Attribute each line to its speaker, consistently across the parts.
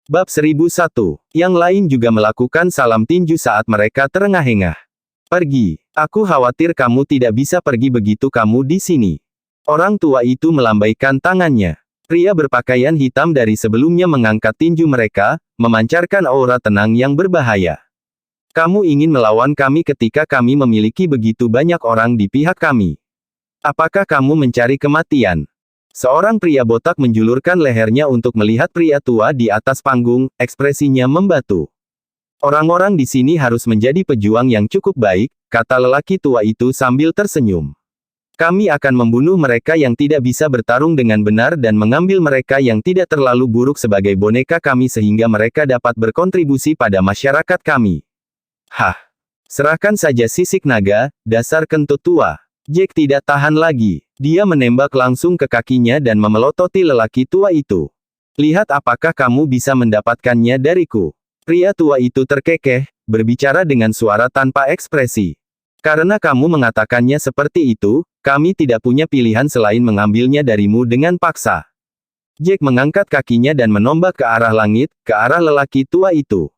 Speaker 1: Bab 1001. Yang lain juga melakukan salam tinju saat mereka terengah-engah. Pergi. Aku khawatir kamu tidak bisa pergi begitu kamu di sini. Orang tua itu melambaikan tangannya. Pria berpakaian hitam dari sebelumnya mengangkat tinju mereka, memancarkan aura tenang yang berbahaya. Kamu ingin melawan kami ketika kami memiliki begitu banyak orang di pihak kami. Apakah kamu mencari kematian? Seorang pria botak menjulurkan lehernya untuk melihat pria tua di atas panggung, ekspresinya membatu. Orang-orang di sini harus menjadi pejuang yang cukup baik, kata lelaki tua itu sambil tersenyum. Kami akan membunuh mereka yang tidak bisa bertarung dengan benar dan mengambil mereka yang tidak terlalu buruk sebagai boneka kami sehingga mereka dapat berkontribusi pada masyarakat kami. Hah! Serahkan saja sisik naga, dasar kentut tua. Jack tidak tahan lagi. Dia menembak langsung ke kakinya dan memelototi lelaki tua itu. Lihat apakah kamu bisa mendapatkannya dariku. Pria tua itu terkekeh, berbicara dengan suara tanpa ekspresi. Karena kamu mengatakannya seperti itu, kami tidak punya pilihan selain mengambilnya darimu dengan paksa. Jack mengangkat kakinya dan menombak ke arah langit, ke arah lelaki tua itu.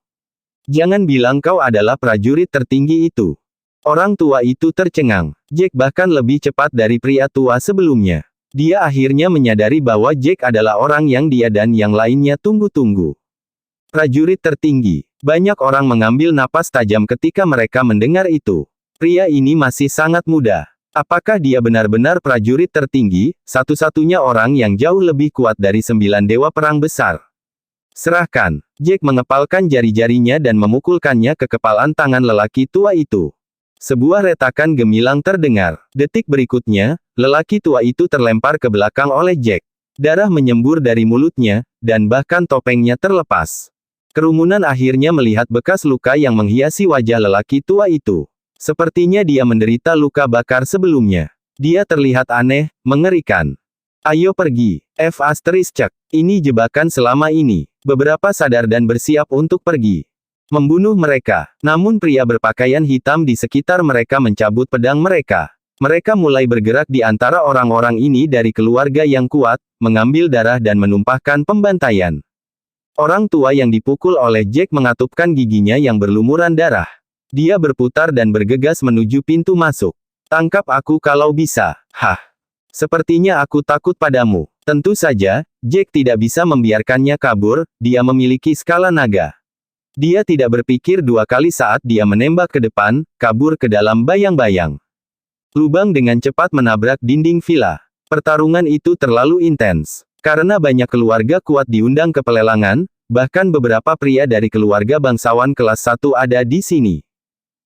Speaker 1: Jangan bilang kau adalah prajurit tertinggi itu. Orang tua itu tercengang. Jack bahkan lebih cepat dari pria tua sebelumnya. Dia akhirnya menyadari bahwa Jack adalah orang yang dia dan yang lainnya tunggu-tunggu. Prajurit tertinggi. Banyak orang mengambil napas tajam ketika mereka mendengar itu. Pria ini masih sangat muda. Apakah dia benar-benar prajurit tertinggi, satu-satunya orang yang jauh lebih kuat dari 9 dewa perang besar? Serahkan. Jack mengepalkan jari-jarinya dan memukulkannya ke kepalan tangan lelaki tua itu. Sebuah retakan gemilang terdengar. Detik berikutnya, lelaki tua itu terlempar ke belakang oleh Jack. Darah menyembur dari mulutnya, dan bahkan topengnya terlepas. Kerumunan akhirnya melihat bekas luka yang menghiasi wajah lelaki tua itu. Sepertinya dia menderita luka bakar sebelumnya. Dia terlihat aneh, mengerikan. Ayo pergi. Cek. Ini jebakan selama ini. Beberapa sadar dan bersiap untuk pergi. Membunuh mereka. Namun pria berpakaian hitam di sekitar mereka mencabut pedang mereka. Mereka mulai bergerak di antara orang-orang ini dari keluarga yang kuat, mengambil darah dan menumpahkan pembantaian. Orang tua yang dipukul oleh Jack mengatupkan giginya yang berlumuran darah. Dia berputar dan bergegas menuju pintu masuk. Tangkap aku kalau bisa. Hah. Sepertinya aku takut padamu. Tentu saja, Jack tidak bisa membiarkannya kabur, dia memiliki skala naga. Dia tidak berpikir dua kali saat dia menembak ke depan, kabur ke dalam bayang-bayang. Lubang dengan cepat menabrak dinding villa. Pertarungan itu terlalu intens. Karena banyak keluarga kuat diundang ke pelelangan, bahkan beberapa pria dari keluarga bangsawan kelas 1 ada di sini.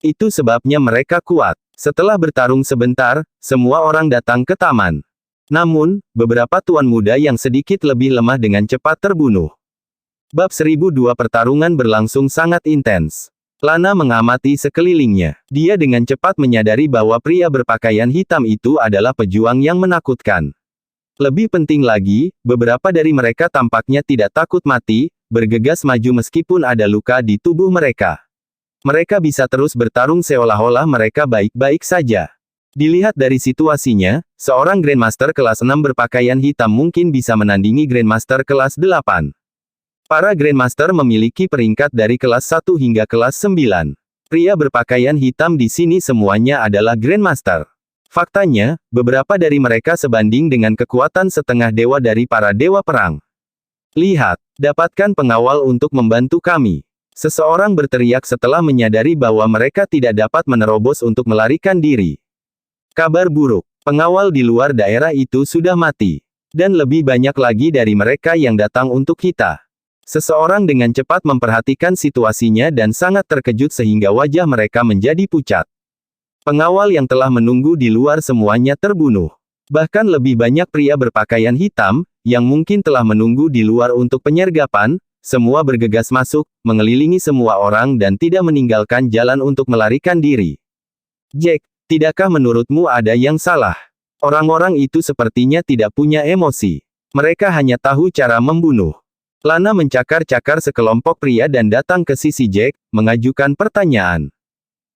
Speaker 1: Itu sebabnya mereka kuat. Setelah bertarung sebentar, semua orang datang ke taman. Namun, beberapa tuan muda yang sedikit lebih lemah dengan cepat terbunuh. Bab 1002 pertarungan berlangsung sangat intens. Lana mengamati sekelilingnya. Dia dengan cepat menyadari bahwa pria berpakaian hitam itu adalah pejuang yang menakutkan. Lebih penting lagi, beberapa dari mereka tampaknya tidak takut mati, bergegas maju meskipun ada luka di tubuh mereka. Mereka bisa terus bertarung seolah-olah mereka baik-baik saja. Dilihat dari situasinya, seorang Grandmaster kelas 6 berpakaian hitam mungkin bisa menandingi Grandmaster kelas 8. Para Grandmaster memiliki peringkat dari kelas 1 hingga kelas 9. Pria berpakaian hitam di sini semuanya adalah Grandmaster. Faktanya, beberapa dari mereka sebanding dengan kekuatan setengah dewa dari para dewa perang. Lihat, dapatkan pengawal untuk membantu kami. Seseorang berteriak setelah menyadari bahwa mereka tidak dapat menerobos untuk melarikan diri. Kabar buruk, pengawal di luar daerah itu sudah mati. Dan lebih banyak lagi dari mereka yang datang untuk kita. Seseorang dengan cepat memperhatikan situasinya dan sangat terkejut sehingga wajah mereka menjadi pucat. Pengawal yang telah menunggu di luar semuanya terbunuh. Bahkan lebih banyak pria berpakaian hitam, yang mungkin telah menunggu di luar untuk penyergapan, semua bergegas masuk, mengelilingi semua orang dan tidak meninggalkan jalan untuk melarikan diri. Jack, tidakkah menurutmu ada yang salah? Orang-orang itu sepertinya tidak punya emosi. Mereka hanya tahu cara membunuh. Lana mencakar-cakar sekelompok pria dan datang ke sisi Jack, mengajukan pertanyaan.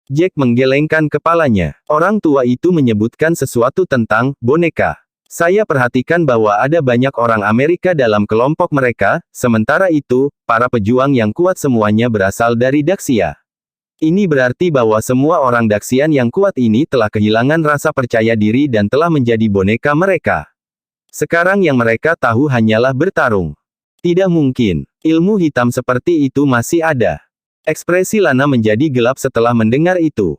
Speaker 1: Jack menggelengkan kepalanya. Orang tua itu menyebutkan sesuatu tentang boneka. Saya perhatikan bahwa ada banyak orang Amerika dalam kelompok mereka, sementara itu, para pejuang yang kuat semuanya berasal dari Daxia. Ini berarti bahwa semua orang Daxian yang kuat ini telah kehilangan rasa percaya diri dan telah menjadi boneka mereka. Sekarang yang mereka tahu hanyalah bertarung. Tidak mungkin. Ilmu hitam seperti itu masih ada. Ekspresi Lana menjadi gelap setelah mendengar itu.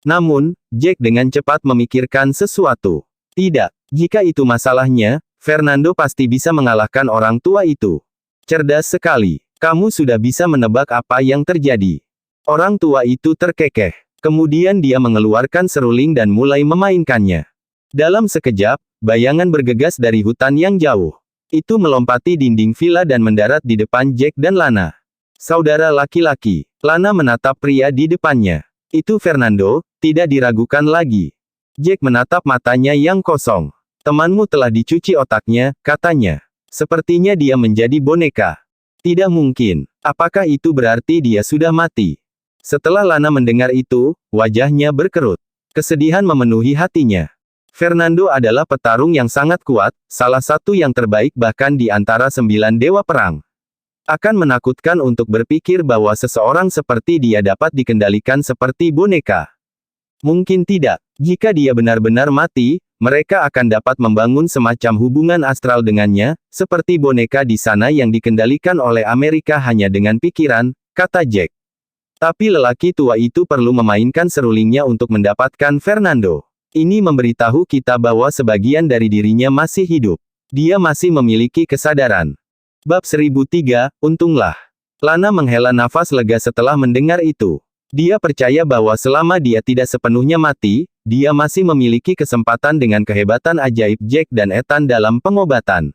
Speaker 1: Namun, Jack dengan cepat memikirkan sesuatu. Tidak. Jika itu masalahnya, Fernando pasti bisa mengalahkan orang tua itu. Cerdas sekali. Kamu sudah bisa menebak apa yang terjadi. Orang tua itu terkekeh. Kemudian dia mengeluarkan seruling dan mulai memainkannya. Dalam sekejap, bayangan bergegas dari hutan yang jauh. Itu melompati dinding villa dan mendarat di depan Jack dan Lana. Saudara laki-laki. Lana menatap pria di depannya. Itu Fernando, tidak diragukan lagi. Jack menatap matanya yang kosong. Temanmu telah dicuci otaknya, katanya. Sepertinya dia menjadi boneka. Tidak mungkin. Apakah itu berarti dia sudah mati? Setelah Lana mendengar itu, wajahnya berkerut. Kesedihan memenuhi hatinya. Fernando adalah petarung yang sangat kuat, salah satu yang terbaik bahkan di antara 9 dewa perang. Akan menakutkan untuk berpikir bahwa seseorang seperti dia dapat dikendalikan seperti boneka. Mungkin tidak. Jika dia benar-benar mati, mereka akan dapat membangun semacam hubungan astral dengannya, seperti boneka di sana yang dikendalikan oleh Amerika hanya dengan pikiran, kata Jack. Tapi lelaki tua itu perlu memainkan serulingnya untuk mendapatkan Fernando. Ini memberitahu kita bahwa sebagian dari dirinya masih hidup. Dia masih memiliki kesadaran. Bab 1003, untunglah. Lana menghela nafas lega setelah mendengar itu. Dia percaya bahwa selama dia tidak sepenuhnya mati, dia masih memiliki kesempatan dengan kehebatan ajaib Jack dan Ethan dalam pengobatan.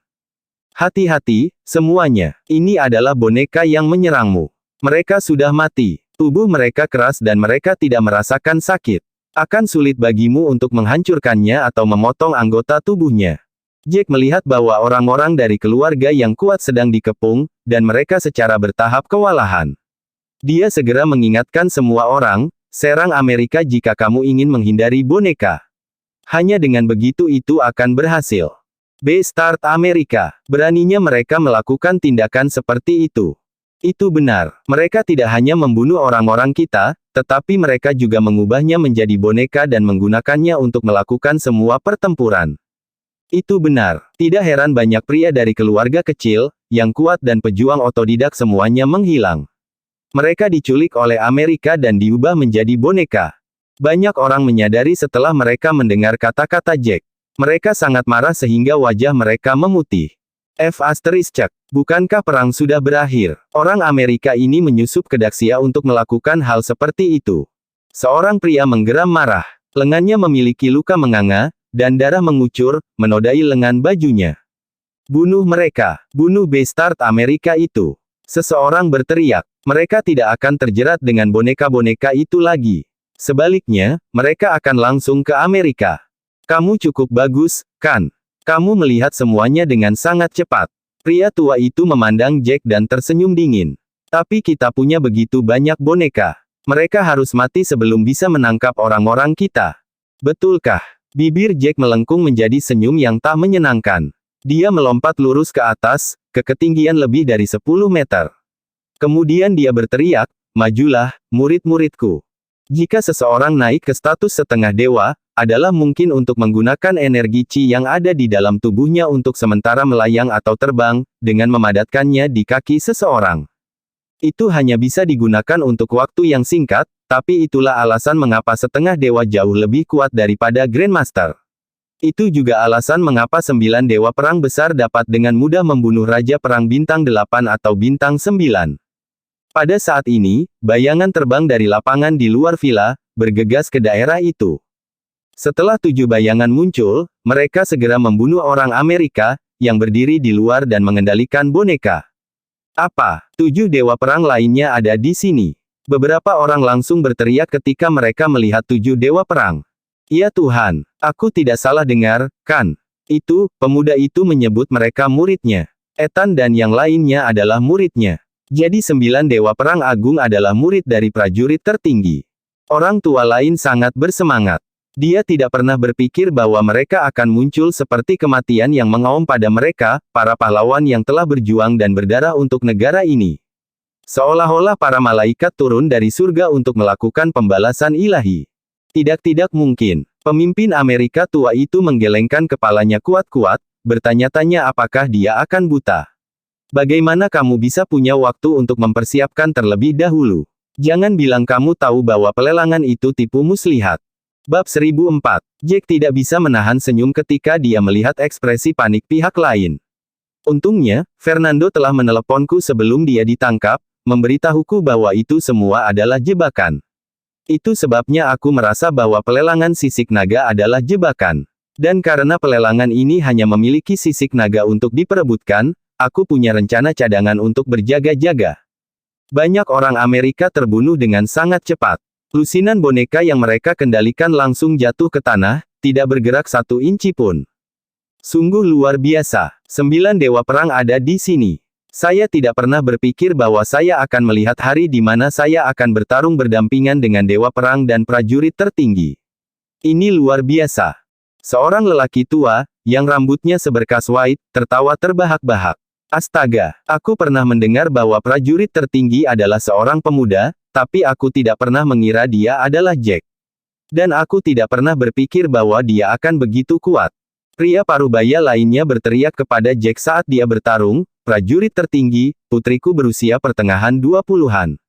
Speaker 1: Hati-hati, semuanya. Ini adalah boneka yang menyerangmu. Mereka sudah mati. Tubuh mereka keras dan mereka tidak merasakan sakit. Akan sulit bagimu untuk menghancurkannya atau memotong anggota tubuhnya. Jack melihat bahwa orang-orang dari keluarga yang kuat sedang dikepung, dan mereka secara bertahap kewalahan. Dia segera mengingatkan semua orang, serang Amerika jika kamu ingin menghindari boneka. Hanya dengan begitu itu akan berhasil. B-Start Amerika. Beraninya mereka melakukan tindakan seperti itu. Itu benar. Mereka tidak hanya membunuh orang-orang kita, tetapi mereka juga mengubahnya menjadi boneka dan menggunakannya untuk melakukan semua pertempuran. Itu benar. Tidak heran banyak pria dari keluarga kecil, yang kuat dan pejuang otodidak semuanya menghilang. Mereka diculik oleh Amerika dan diubah menjadi boneka. Banyak orang menyadari setelah mereka mendengar kata-kata Jack. Mereka sangat marah sehingga wajah mereka memutih. Bukankah perang sudah berakhir? Orang Amerika ini menyusup ke Daxia untuk melakukan hal seperti itu. Seorang pria menggeram marah. Lengannya memiliki luka menganga, dan darah mengucur, menodai lengan bajunya. Bunuh mereka. Bunuh B-Start Amerika itu. Seseorang berteriak. Mereka tidak akan terjerat dengan boneka-boneka itu lagi. Sebaliknya, mereka akan langsung ke Amerika. Kamu cukup bagus, kan? Kamu melihat semuanya dengan sangat cepat. Pria tua itu memandang Jack dan tersenyum dingin. Tapi kita punya begitu banyak boneka. Mereka harus mati sebelum bisa menangkap orang-orang kita. Betulkah? Bibir Jack melengkung menjadi senyum yang tak menyenangkan. Dia melompat lurus ke atas, ke ketinggian lebih dari 10 meter. Kemudian dia berteriak, majulah, murid-muridku. Jika seseorang naik ke status setengah dewa, adalah mungkin untuk menggunakan energi Qi yang ada di dalam tubuhnya untuk sementara melayang atau terbang, dengan memadatkannya di kaki seseorang. Itu hanya bisa digunakan untuk waktu yang singkat, tapi itulah alasan mengapa setengah dewa jauh lebih kuat daripada Grandmaster. Itu juga alasan mengapa 9 dewa perang besar dapat dengan mudah membunuh Raja Perang Bintang 8 atau Bintang 9. Pada saat ini, bayangan terbang dari lapangan di luar villa, bergegas ke daerah itu. Setelah 7 bayangan muncul, mereka segera membunuh orang Amerika, yang berdiri di luar dan mengendalikan boneka. Apa? 7 dewa perang lainnya ada di sini. Beberapa orang langsung berteriak ketika mereka melihat 7 dewa perang. Ya Tuhan, aku tidak salah dengar, kan? Itu, pemuda itu menyebut mereka muridnya. Ethan dan yang lainnya adalah muridnya. Jadi 9 dewa perang agung adalah murid dari prajurit tertinggi. Orang tua lain sangat bersemangat. Dia tidak pernah berpikir bahwa mereka akan muncul seperti kematian yang mengaum pada mereka, para pahlawan yang telah berjuang dan berdarah untuk negara ini. Seolah-olah para malaikat turun dari surga untuk melakukan pembalasan ilahi. Tidak mungkin. Pemimpin Amerika tua itu menggelengkan kepalanya kuat-kuat, bertanya-tanya apakah dia akan buta. Bagaimana kamu bisa punya waktu untuk mempersiapkan terlebih dahulu? Jangan bilang kamu tahu bahwa pelelangan itu tipu muslihat. Bab 1004. Jack tidak bisa menahan senyum ketika dia melihat ekspresi panik pihak lain. Untungnya, Fernando telah meneleponku sebelum dia ditangkap, memberitahuku bahwa itu semua adalah jebakan. Itu sebabnya aku merasa bahwa pelelangan sisik naga adalah jebakan. Dan karena pelelangan ini hanya memiliki sisik naga untuk diperebutkan, aku punya rencana cadangan untuk berjaga-jaga. Banyak orang Amerika terbunuh dengan sangat cepat. Lusinan boneka yang mereka kendalikan langsung jatuh ke tanah, tidak bergerak 1 inci pun. Sungguh luar biasa. 9 dewa perang ada di sini. Saya tidak pernah berpikir bahwa saya akan melihat hari di mana saya akan bertarung berdampingan dengan dewa perang dan prajurit tertinggi. Ini luar biasa. Seorang lelaki tua, yang rambutnya seberkas white, tertawa terbahak-bahak. Astaga, aku pernah mendengar bahwa prajurit tertinggi adalah seorang pemuda, tapi aku tidak pernah mengira dia adalah Jack. Dan aku tidak pernah berpikir bahwa dia akan begitu kuat. Pria parubaya lainnya berteriak kepada Jack saat dia bertarung, prajurit tertinggi, putriku berusia pertengahan 20-an.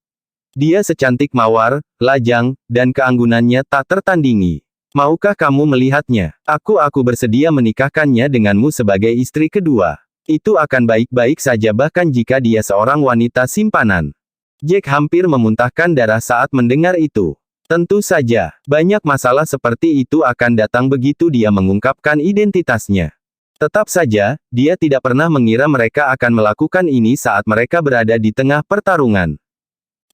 Speaker 1: Dia secantik mawar, lajang, dan keanggunannya tak tertandingi. Maukah kamu melihatnya? Aku bersedia menikahkannya denganmu sebagai istri kedua. Itu akan baik-baik saja bahkan jika dia seorang wanita simpanan. Jack hampir memuntahkan darah saat mendengar itu. Tentu saja, banyak masalah seperti itu akan datang begitu dia mengungkapkan identitasnya. Tetap saja, dia tidak pernah mengira mereka akan melakukan ini saat mereka berada di tengah pertarungan.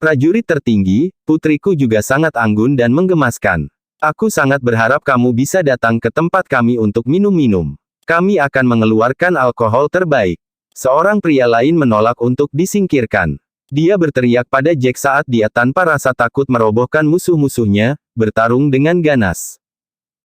Speaker 1: Prajurit tertinggi, putriku juga sangat anggun dan menggemaskan. Aku sangat berharap kamu bisa datang ke tempat kami untuk minum-minum. Kami akan mengeluarkan alkohol terbaik. Seorang pria lain menolak untuk disingkirkan. Dia berteriak pada Jack saat dia tanpa rasa takut merobohkan musuh-musuhnya, bertarung dengan ganas.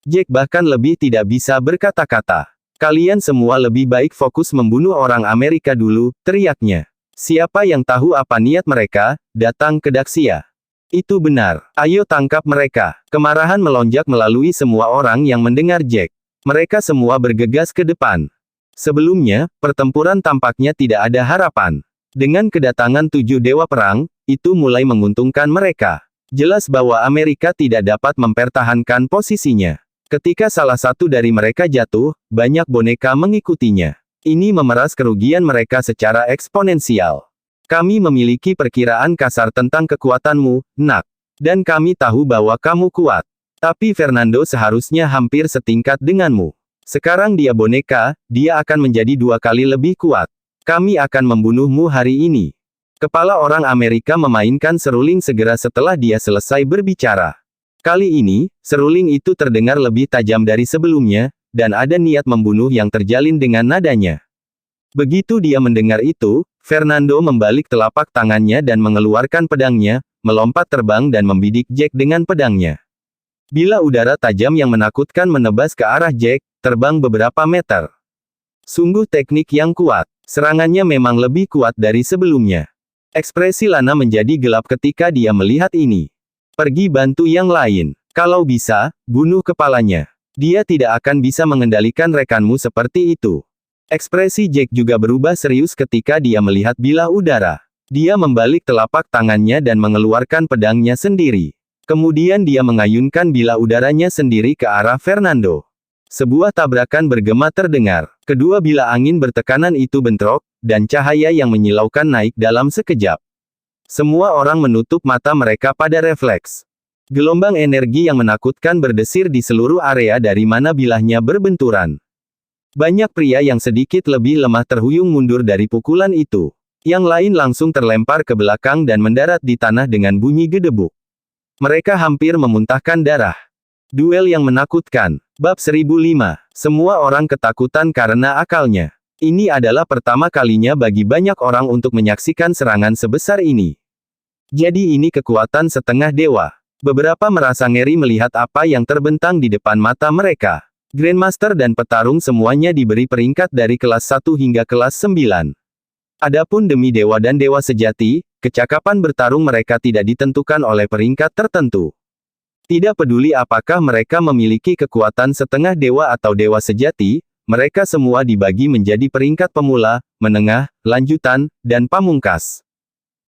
Speaker 1: Jack bahkan lebih tidak bisa berkata-kata. Kalian semua lebih baik fokus membunuh orang Amerika dulu, teriaknya. Siapa yang tahu apa niat mereka, datang ke Daxia. Itu benar. Ayo tangkap mereka. Kemarahan melonjak melalui semua orang yang mendengar Jack. Mereka semua bergegas ke depan. Sebelumnya, pertempuran tampaknya tidak ada harapan. Dengan kedatangan 7 dewa perang, itu mulai menguntungkan mereka. Jelas bahwa Amerika tidak dapat mempertahankan posisinya. Ketika salah satu dari mereka jatuh, banyak boneka mengikutinya. Ini memeras kerugian mereka secara eksponensial. Kami memiliki perkiraan kasar tentang kekuatanmu, Nak. Dan kami tahu bahwa kamu kuat. Tapi Fernando seharusnya hampir setingkat denganmu. Sekarang dia boneka, dia akan menjadi 2 kali lebih kuat. Kami akan membunuhmu hari ini. Kepala orang Amerika memainkan seruling segera setelah dia selesai berbicara. Kali ini, seruling itu terdengar lebih tajam dari sebelumnya, dan ada niat membunuh yang terjalin dengan nadanya. Begitu dia mendengar itu, Fernando membalik telapak tangannya dan mengeluarkan pedangnya, melompat terbang dan membidik Jack dengan pedangnya. Bila udara tajam yang menakutkan menebas ke arah Jack, terbang beberapa meter. Sungguh teknik yang kuat. Serangannya memang lebih kuat dari sebelumnya. Ekspresi Lana menjadi gelap ketika dia melihat ini. Pergi bantu yang lain. Kalau bisa, bunuh kepalanya. Dia tidak akan bisa mengendalikan rekanmu seperti itu. Ekspresi Jack juga berubah serius ketika dia melihat bilah udara. Dia membalik telapak tangannya dan mengeluarkan pedangnya sendiri. Kemudian dia mengayunkan bilah udaranya sendiri ke arah Fernando. Sebuah tabrakan bergema terdengar. Kedua bilah angin bertekanan itu bentrok, dan cahaya yang menyilaukan naik dalam sekejap. Semua orang menutup mata mereka pada refleks. Gelombang energi yang menakutkan berdesir di seluruh area dari mana bilahnya berbenturan. Banyak pria yang sedikit lebih lemah terhuyung mundur dari pukulan itu. Yang lain langsung terlempar ke belakang dan mendarat di tanah dengan bunyi gedebuk. Mereka hampir memuntahkan darah. Duel yang menakutkan. Bab 1005. Semua orang ketakutan karena akalnya. Ini adalah pertama kalinya bagi banyak orang untuk menyaksikan serangan sebesar ini. Jadi ini kekuatan setengah dewa. Beberapa merasa ngeri melihat apa yang terbentang di depan mata mereka. Grandmaster dan petarung semuanya diberi peringkat dari kelas 1 hingga kelas 9. Adapun demi dewa dan dewa sejati, kecakapan bertarung mereka tidak ditentukan oleh peringkat tertentu. Tidak peduli apakah mereka memiliki kekuatan setengah dewa atau dewa sejati, mereka semua dibagi menjadi peringkat pemula, menengah, lanjutan, dan pamungkas.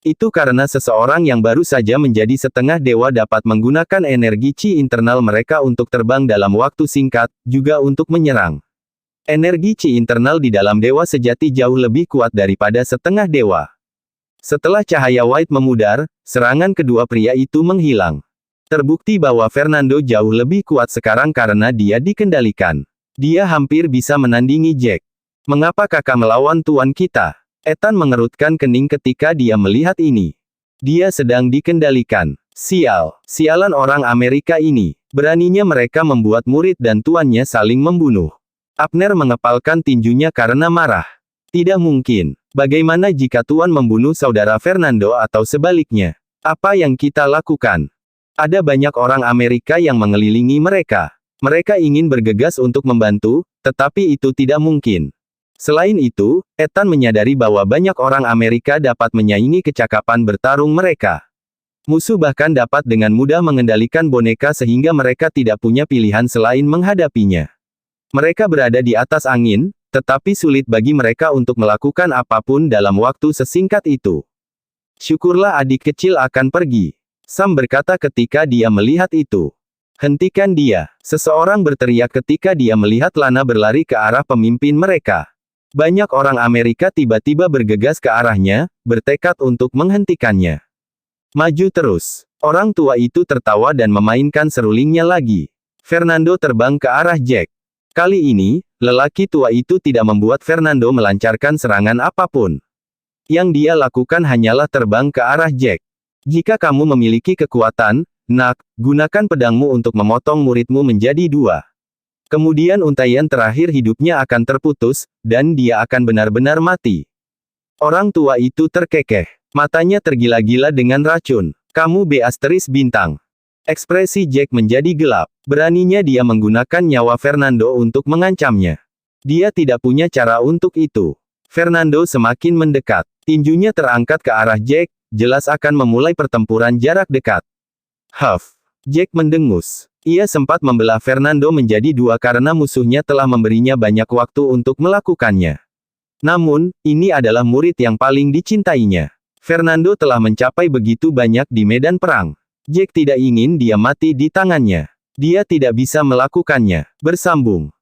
Speaker 1: Itu karena seseorang yang baru saja menjadi setengah dewa dapat menggunakan energi chi internal mereka untuk terbang dalam waktu singkat, juga untuk menyerang. Energi chi internal di dalam dewa sejati jauh lebih kuat daripada setengah dewa. Setelah cahaya White memudar, serangan kedua pria itu menghilang. Terbukti bahwa Fernando jauh lebih kuat sekarang karena dia dikendalikan. Dia hampir bisa menandingi Jack. Mengapa kakak melawan tuan kita? Ethan mengerutkan kening ketika dia melihat ini. Dia sedang dikendalikan. Sialan orang Amerika ini. Beraninya mereka membuat murid dan tuannya saling membunuh. Abner mengepalkan tinjunya karena marah. Tidak mungkin. Bagaimana jika tuan membunuh saudara Fernando atau sebaliknya? Apa yang kita lakukan? Ada banyak orang Amerika yang mengelilingi mereka. Mereka ingin bergegas untuk membantu, tetapi itu tidak mungkin. Selain itu, Ethan menyadari bahwa banyak orang Amerika dapat menyaingi kecakapan bertarung mereka. Musuh bahkan dapat dengan mudah mengendalikan boneka sehingga mereka tidak punya pilihan selain menghadapinya. Mereka berada di atas angin, tetapi sulit bagi mereka untuk melakukan apapun dalam waktu sesingkat itu. Syukurlah adik kecil akan pergi. Sam berkata ketika dia melihat itu. Hentikan dia. Seseorang berteriak ketika dia melihat Lana berlari ke arah pemimpin mereka. Banyak orang Amerika tiba-tiba bergegas ke arahnya, bertekad untuk menghentikannya. Maju terus. Orang tua itu tertawa dan memainkan serulingnya lagi. Fernando terbang ke arah Jack. Kali ini, lelaki tua itu tidak membuat Fernando melancarkan serangan apapun. Yang dia lakukan hanyalah terbang ke arah Jack. Jika kamu memiliki kekuatan, nak, gunakan pedangmu untuk memotong muridmu menjadi dua. Kemudian untaian terakhir hidupnya akan terputus, dan dia akan benar-benar mati. Orang tua itu terkekeh. Matanya tergila-gila dengan racun. Kamu bintang. Ekspresi Jack menjadi gelap. Beraninya dia menggunakan nyawa Fernando untuk mengancamnya. Dia tidak punya cara untuk itu. Fernando semakin mendekat. Tinjunya terangkat ke arah Jack, jelas akan memulai pertempuran jarak dekat. Huff. Jack mendengus. Ia sempat membelah Fernando menjadi dua karena musuhnya telah memberinya banyak waktu untuk melakukannya. Namun, ini adalah murid yang paling dicintainya. Fernando telah mencapai begitu banyak di medan perang. Jack tidak ingin dia mati di tangannya. Dia tidak bisa melakukannya. Bersambung.